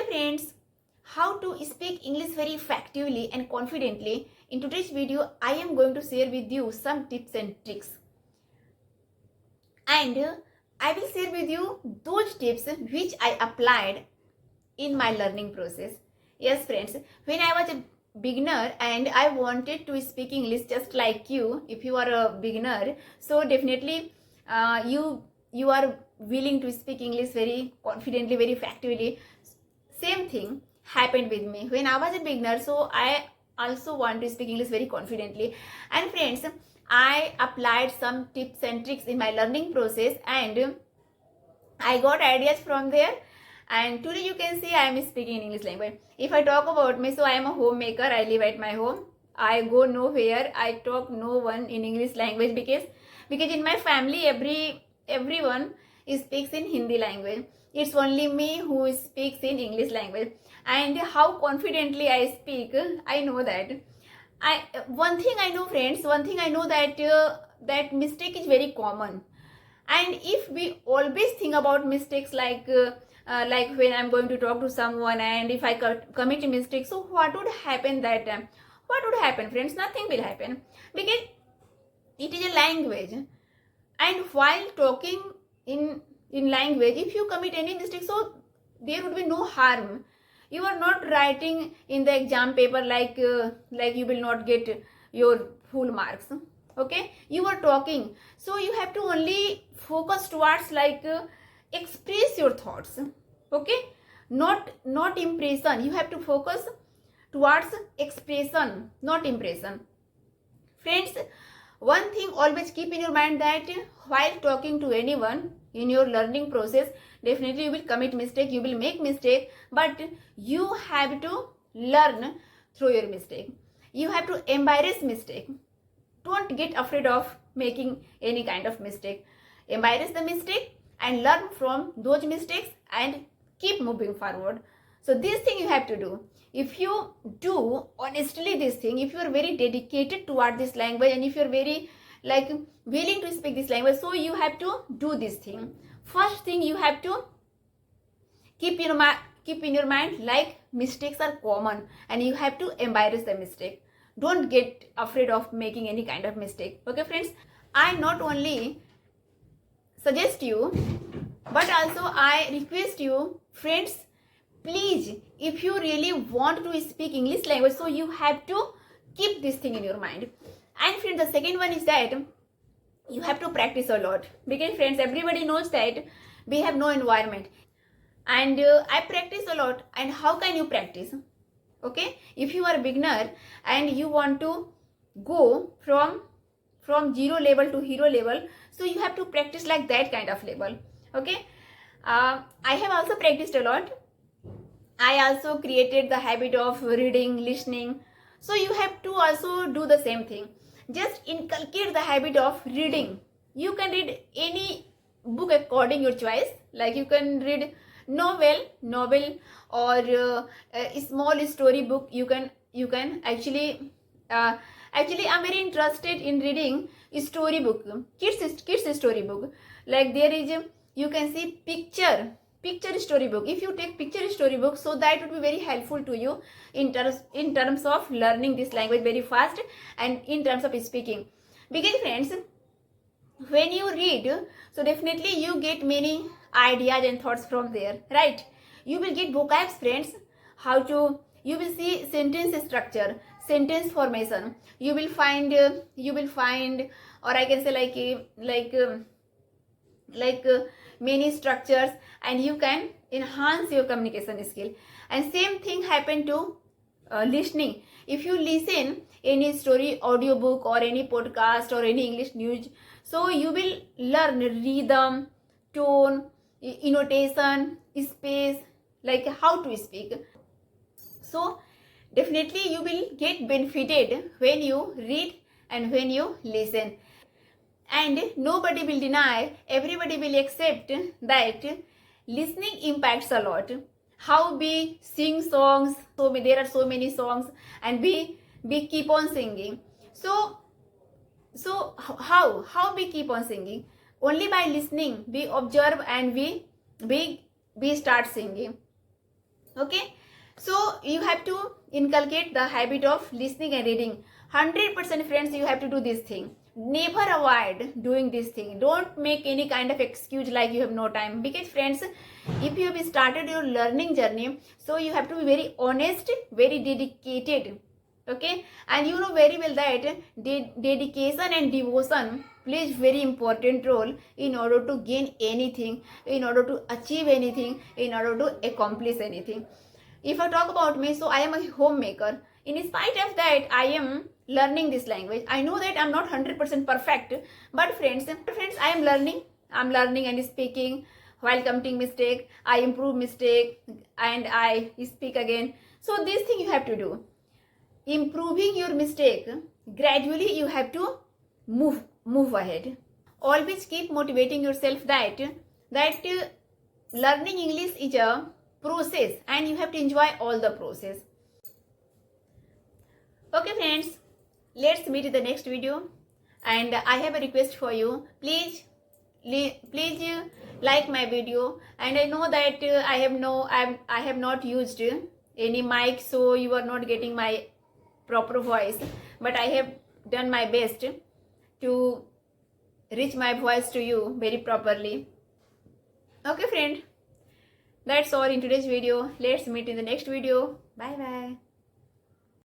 friends, how to speak English very effectively and confidently. In today's video, I am going to share with you some tips and tricks. And I will share with you those tips which I applied in my learning process. Yes, friends, when I was a beginner and I wanted to speak English just like you, if you are a beginner, so definitely you are willing to speak English very confidently, very effectively. Same thing happened with me when I was a beginner, so I also want to speak English very confidently. And friends, I applied some tips and tricks in my learning process and I got ideas from there, and today you can see I am speaking in English language. If I talk about me, so I am a homemaker. I live at my home. I go nowhere. I talk no one in English language because in my family everyone speaks in Hindi language. It's only me who speaks in English language. And how confidently I speak, I know that. One thing I know, friends. One thing I know that mistake is very common. And if we always think about mistakes like when I'm going to talk to someone and if I commit a mistake, so what would happen that time? What would happen, friends? Nothing will happen because it is a language. And while talking in language, if you commit any mistake, so there would be no harm. You are not writing in the exam paper like you will not get your full marks. Okay, you are talking, so you have to only focus towards express your thoughts. Okay, not impression. You have to focus towards expression, not impression. Friends, one thing always keep in your mind that while talking to anyone in your learning process, definitely you will commit mistake, you will make mistake, but you have to learn through your mistake. You have to embrace mistake. Don't get afraid of making any kind of mistake. Embrace the mistake and learn from those mistakes and keep moving forward. So this thing you have to do. If you do honestly this thing, if you are very dedicated toward this language and if you are very willing to speak this language, so you have to do this thing. First thing, you have to keep in your mind like mistakes are common and you have to embrace the mistake. Don't get afraid of making any kind of mistake. Okay, friends, I not only suggest you, but also I request you, friends, please, if you really want to speak English language, so you have to keep this thing in your mind. And friends, the second one is that you have to practice a lot. Because friends, everybody knows that we have no environment. And I practice a lot. And how can you practice? Okay, if you are a beginner and you want to go from zero level to hero level, so you have to practice like that kind of level. Okay, I have also practiced a lot. I also created the habit of reading, listening. So you have to also do the same thing. Just inculcate the habit of reading. You can read any book according your choice. Like you can read novel or a small story book. You can actually I'm very interested in reading story book, kids story book. Like there is you can see picture story book. If you take picture story book, so that would be very helpful to you in terms of learning this language very fast and in terms of speaking. Because friends, when you read, so definitely you get many ideas and thoughts from there, right? You will get vocabs, friends. You will see sentence structure, sentence formation. You will find, or I can say many structures, and you can enhance your communication skill. And same thing happen to listening. If you listen any story audiobook or any podcast or any English news, so you will learn rhythm, tone, intonation, space, like how to speak. So definitely you will get benefited when you read and when you listen. And nobody will deny, everybody will accept that listening impacts a lot. How we sing songs, there are so many songs and we keep on singing. So how we keep on singing? Only by listening. We observe and we start singing. Okay, so you have to inculcate the habit of listening and reading. 100% friends, you have to do this thing. Never avoid doing this thing. Don't make any kind of excuse like you have no time, because friends, if you have started your learning journey, so you have to be very honest, very dedicated. Okay, and you know very well that dedication and devotion plays very important role in order to gain anything, in order to achieve anything, in order to accomplish anything. If I talk about me, so I am a homemaker. In spite of that, I am learning this language. I know that I'm not 100% perfect, but friends, I am learning. I'm learning and speaking. While committing mistake, I improve mistake and I speak again. So this thing you have to do. Improving your mistake, gradually you have to move ahead. Always keep motivating yourself that learning English is a process and you have to enjoy all the process. Okay friends, let's meet in the next video, and I have a request for you. Please like my video, and I know that I have not used any mic, so you are not getting my proper voice, but I have done my best to reach my voice to you very properly. Okay friend, that's all in today's video. Let's meet in the next video. Bye bye.